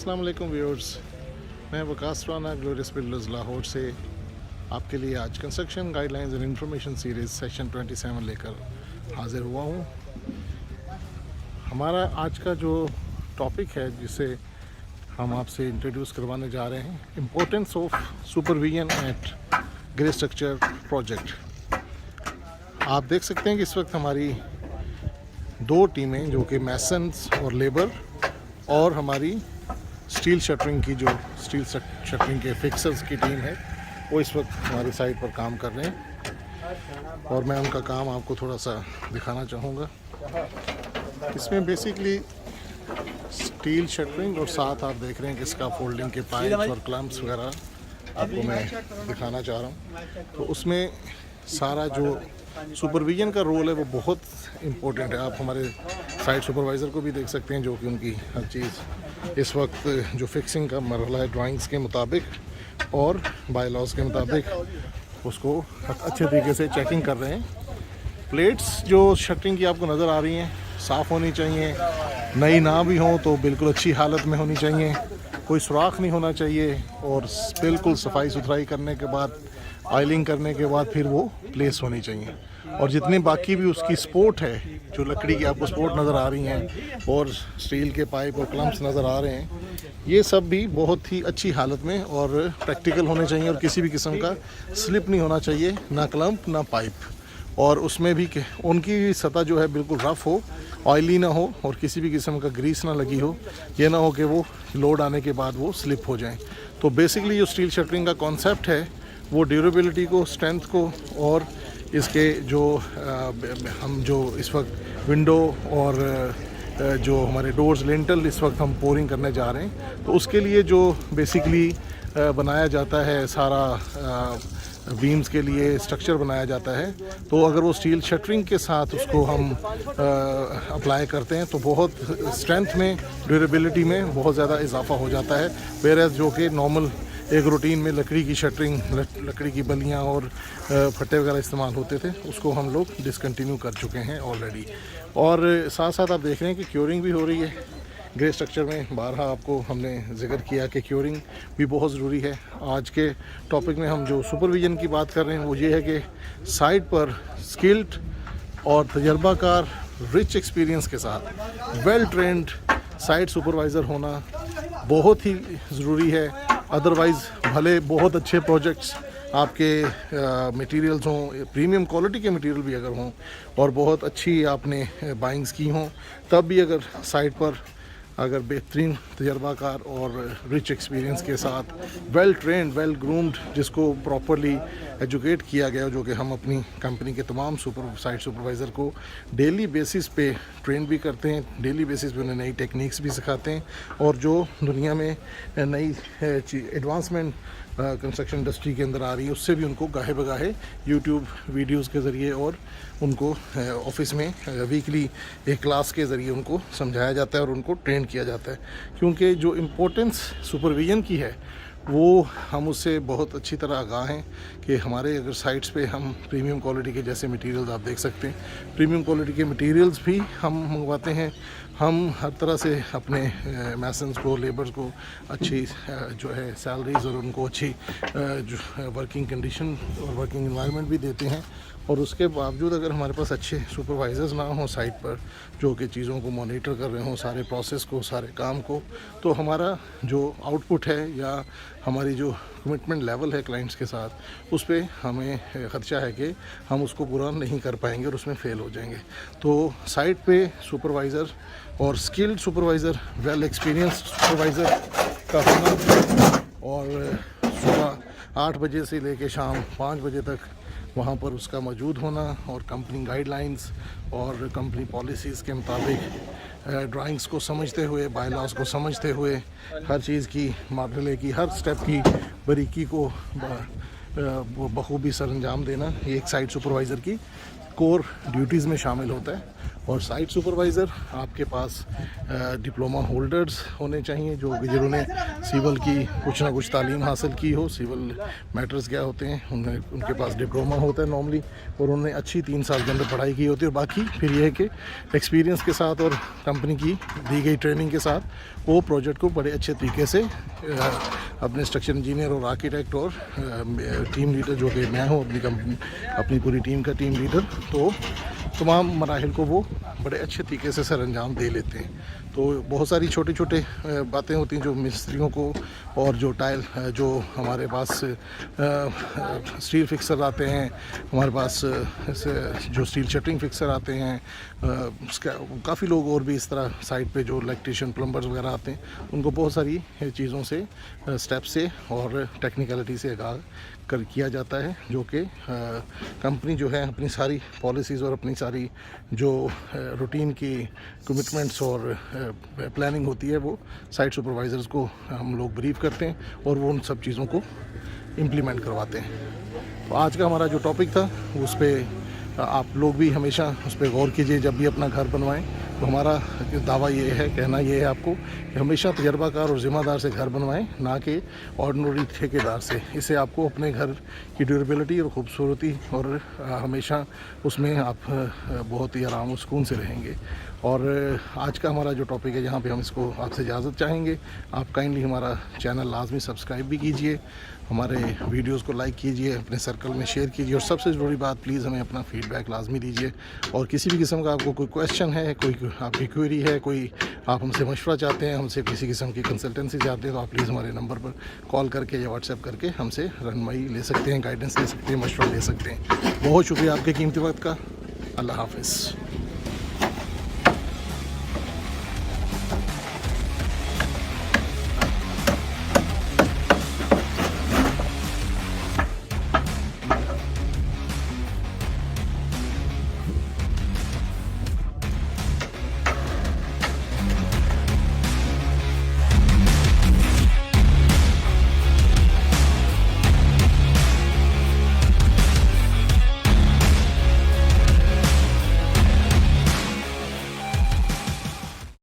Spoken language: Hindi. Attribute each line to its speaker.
Speaker 1: अस्सलाम वालेकुम व्यूअर्स, मैं वकास राना ग्लोरियस बिल्डर्स लाहौर से आपके लिए आज construction guidelines and information series section 27 लेकर हाज़िर हुआ हूँ। हमारा आज का जो टॉपिक है जिसे हम आपसे इंट्रोड्यूस करवाने जा रहे हैं, importance of supervision at grey structure project. आप देख सकते हैं कि इस वक्त हमारी दो टीमें जो कि मैसन्स और लेबर और हमारी स्टील शटरिंग की जो स्टील शटरिंग के फिक्सर्स की टीम है वो इस वक्त हमारी साइट पर काम कर रहे हैं और मैं उनका काम आपको थोड़ा सा दिखाना चाहूँगा। इसमें बेसिकली स्टील शटरिंग और साथ आप देख रहे हैं कि इसका फोल्डिंग के पाइप्स और क्लम्प्स वगैरह आपको मैं दिखाना चाह रहा हूँ। तो उसमें सारा जो सुपरविजन का रोल है वो बहुत इम्पोर्टेंट है। आप हमारे साइट सुपरवाइज़र को भी देख सकते हैं जो कि उनकी हर चीज़ इस वक्त जो फिक्सिंग का मरहला है ड्राइंग्स के मुताबिक और बाय लॉज के मुताबिक उसको अच्छे तरीके से चेकिंग कर रहे हैं। प्लेट्स जो शटरिंग की आपको नज़र आ रही हैं साफ़ होनी चाहिए, नई ना भी हो तो बिल्कुल अच्छी हालत में होनी चाहिए, कोई सुराख नहीं होना चाहिए और बिल्कुल सफाई सुथराई करने के बाद ऑयलिंग करने के बाद फिर वो प्लेस होनी चाहिए। और जितने बाकी भी उसकी सपोर्ट है, जो लकड़ी की आपको सपोर्ट नज़र आ रही हैं और स्टील के पाइप और क्लम्प्स नज़र आ रहे हैं, ये सब भी बहुत ही अच्छी हालत में और प्रैक्टिकल होने चाहिए और किसी भी किस्म का स्लिप नहीं होना चाहिए, ना क्लम्प ना पाइप। और उसमें भी उनकी सतह जो है बिल्कुल रफ़ हो, ऑयली ना हो और किसी भी किस्म का ग्रीस ना लगी हो, ये ना हो कि वो लोड आने के बाद वो स्लिप हो जाएं। तो बेसिकली जो स्टील शटरिंग का कॉन्सेप्ट है वो ड्यूरेबिलिटी को, स्ट्रेंथ को और इसके जो हम जो इस वक्त विंडो और जो हमारे डोर्स लिंटल इस वक्त हम पोरिंग करने जा रहे हैं, तो उसके लिए जो बेसिकली बनाया जाता है सारा बीम्स के लिए स्ट्रक्चर बनाया जाता है, तो अगर वो स्टील शटरिंग के साथ उसको हम अप्लाई करते हैं तो बहुत स्ट्रेंथ में, ड्यूरेबिलिटी में बहुत ज़्यादा इजाफा हो जाता है। वेयरएज़ जो कि नॉर्मल एक रूटीन में लकड़ी की शटरिंग, लकड़ी की बलियां और फट्टे वगैरह इस्तेमाल होते थे, उसको हम लोग डिसकंटिन्यू कर चुके हैं ऑलरेडी। और साथ साथ आप देख रहे हैं कि क्योरिंग भी हो रही है ग्रे स्ट्रक्चर में। बारहा आपको हमने जिक्र किया कि क्योरिंग भी बहुत ज़रूरी है। आज के टॉपिक में हम जो सुपरविजन की बात कर रहे हैं वो ये है कि साइट पर स्किल्ड और तजर्बाकार रिच एक्सपीरियंस के साथ वेल ट्रेंड साइट सुपरवाइज़र होना बहुत ही ज़रूरी है। अदरवाइज़ भले बहुत अच्छे प्रोजेक्ट्स आपके मटेरियल्स हों, प्रीमियम क्वालिटी के मटेरियल भी अगर हों और बहुत अच्छी आपने बाइंग्स की हों, तब भी अगर साइट पर अगर बेहतरीन तजर्बाकार और रिच एक्सपीरियंस के साथ वेल ट्रेंड, वेल ग्रूम्ड, जिसको प्रॉपरली एजुकेट किया गया, जो कि हम अपनी कंपनी के तमाम साइट सुपरवाइज़र को डेली बेसिस पे ट्रेन भी करते हैं, डेली बेसिस पे उन्हें नई टेक्निक्स भी सिखाते हैं और जो दुनिया में नई एडवांसमेंट कंस्ट्रक्शन इंडस्ट्री के अंदर आ रही है उससे भी उनको गाहे बगाहे यूट्यूब वीडियोस के ज़रिए और उनको ऑफिस में वीकली एक क्लास के ज़रिए उनको समझाया जाता है और उनको ट्रेन किया जाता है। क्योंकि जो इम्पोर्टेंस सुपरविजन की है वो हम उससे बहुत अच्छी तरह आगाह हैं कि हमारे अगर साइट्स पे हम प्रीमियम क्वालिटी के जैसे मटेरियल्स आप देख सकते हैं, प्रीमियम क्वालिटी के मटेरियल्स भी हम मंगवाते हैं। हम हर तरह से अपने मैसन्स को, लेबर्स को अच्छी जो है सैलरीज और उनको अच्छी जो वर्किंग कंडीशन और वर्किंग एनवायरनमेंट भी देते हैं। और उसके बावजूद अगर हमारे पास अच्छे सुपरवाइज़र्स ना हों साइट पर जो कि चीज़ों को मॉनिटर कर रहे हों, सारे प्रोसेस को, सारे काम को, तो हमारा जो आउटपुट है या हमारी जो कमिटमेंट लेवल है क्लाइंट्स के साथ, उस पर हमें ख़दशा है कि हम उसको पूरा नहीं कर पाएंगे और उसमें फ़ेल हो जाएंगे। तो साइट पे सुपरवाइज़र और skilled supervisor, well experienced supervisor का होना और सुबह 8 बजे से लेकर शाम 5 बजे तक वहाँ पर उसका मौजूद होना और कंपनी गाइडलाइंस और कंपनी पॉलिसीज़ के मुताबिक ड्राइंग्स को समझते हुए, बाय लॉज को समझते हुए, हर चीज़ की मार्डले की हर स्टेप की बारीकी को वो बखूबी सर अंजाम देना ये एक साइट सुपरवाइज़र की कोर ड्यूटीज़ में शामिल होता है। और साइट सुपरवाइज़र आपके पास डिप्लोमा होल्डर्स होने चाहिए जो जिन्होंने सिविल की कुछ ना कुछ तालीम हासिल की हो। सिविल मैटर्स क्या होते हैं उनके पास डिप्लोमा होता है नॉर्मली, और उन्होंने अच्छी 3 साल के अंदर पढ़ाई की होती है। और बाकी फिर यह है कि एक्सपीरियंस के साथ और कंपनी की दी गई ट्रेनिंग के साथ वो प्रोजेक्ट को बड़े अच्छे तरीके से अपने स्ट्रक्चर इंजीनियर और आर्किटेक्ट और टीम लीडर जो कि मैं हूँ अपनी कंपनी अपनी पूरी टीम का टीम लीडर, तो तमाम मराहिल को वो बड़े अच्छे तरीके से सर अंजाम दे लेते हैं। तो बहुत सारी छोटे छोटे बातें होती हैं जो मिस्त्रियों को और जो जो हमारे पास स्टील फिक्सर आते हैं, हमारे पास जो स्टील शटरिंग फिक्सर आते हैं, काफ़ी लोग और भी इस तरह साइट पे जो इलेक्ट्रीशियन प्लम्बर्स वगैरह आते हैं, उनको बहुत सारी चीज़ों से स्टेप से और टेक्निकलिटी से आगाह किया जाता है, जो कि कंपनी जो है अपनी सारी पॉलिसीज़ और अपनी सारी जो रूटीन की कमिटमेंट्स और प्लानिंग होती है वो साइट सुपरवाइज़र्स को हम लोग ब्रीफ करते हैं और वो उन सब चीज़ों को इम्प्लीमेंट करवाते हैं। तो आज का हमारा जो टॉपिक था उस पर आप लोग भी हमेशा उस पर गौर कीजिए जब भी अपना घर बनवाएं। तो हमारा दावा ये है, कहना ये है आपको कि हमेशा तजर्बाकार और ज़िम्मेदार से घर बनवाएं, ना कि ऑर्डिनरी ठेकेदार से। इससे आपको अपने घर की ड्यूरेबिलिटी और ख़ूबसूरती और हमेशा उसमें आप बहुत ही आराम और सुकून से रहेंगे। और आज का हमारा जो टॉपिक है, जहाँ पे हम इसको आपसे इजाज़त चाहेंगे। आप काइंडली हमारा चैनल लाजमी सब्सक्राइब भी कीजिए, हमारे वीडियोस को लाइक कीजिए, अपने सर्कल में शेयर कीजिए, और सबसे ज़रूरी बात, प्लीज़ हमें अपना फ़ीडबैक लाजमी दीजिए। और किसी भी किस्म का आपको कोई क्वेश्चन है, कोई आपकी क्वेरी है, कोई आप हमसे मशवरा चाहते हैं, हमसे किसी किस्म की कंसल्टेंसी चाहते हैं, तो आप प्लीज़ हमारे नंबर पर कॉल करके या व्हाट्सएप करके हमसे रहनुमाई ले सकते हैं, गाइडेंस ले सकते हैं, मशवरा ले सकते हैं। बहुत शुक्रिया आपके कीमती वक्त का। अल्लाह हाफ़िज़।